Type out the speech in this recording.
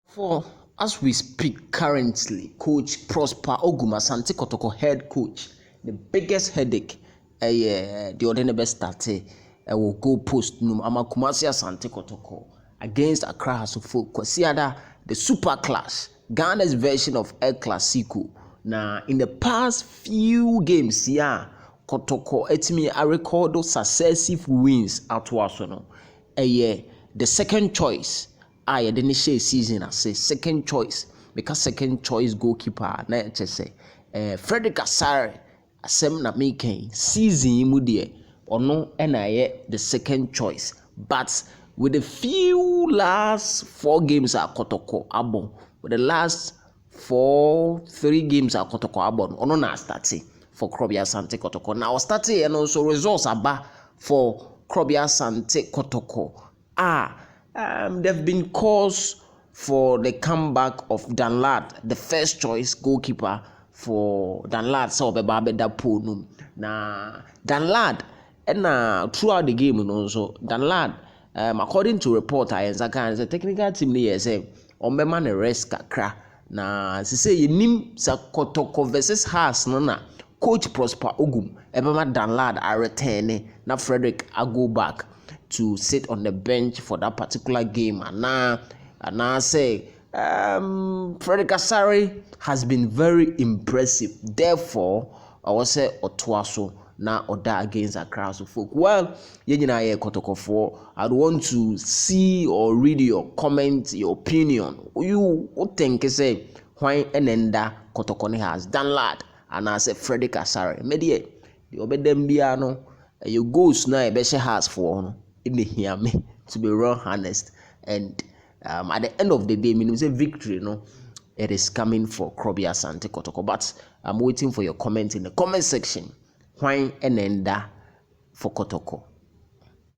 For as we speak currently, Coach Prosper Ogum, Asante Kotoko head coach, the biggest headache, the other best started, will go post num Amakumasi Asante Kotoko against Accra Hasufo Kwasiada, the super class, Ghana's version of El Clasico. Now, in the past few games, Kotoko etimi a record of successive wins at Wasono. The second choice. I didn't say season I say second choice because second choice goalkeeper na say Frederick Asare asem na making season mu de ono na the second choice, but with the few last 4 games at Kotoko abon, with the last 3 games at Kotoko abon ono na starting for Krobia Asante Kotoko. Now starting and also results aba for Krobia Asante Kotoko. There have been calls for the comeback of Danlad, the first choice goalkeeper for Danlad. So Beba pool num. Na Danlad and throughout the game also Danlad, according to report I the technical team here say on man rest kakra. Na say you nim sa Kotoko versus Haas na Coach Prosper Ogum ebema Danlad are returning. Na Frederick I go back to sit on the bench for that particular game. And now say Frederick Asare has been very impressive. Therefore, I will say Otuaso na Oda against Accra folk. Well, yenina Kotoko for. I'd want to see or read your comment, your opinion. You think say why enenda Kotoko has Danlad and I say Frederick Asare. Medie the obedembiano your goals na ebeshe has for no. In the hear me, to be real honest, and at the end of the day, meaning say victory, no, it is coming for Krobia Asante Kotoko. But I'm waiting for your comment in the comment section. Why and enda for Kotoko.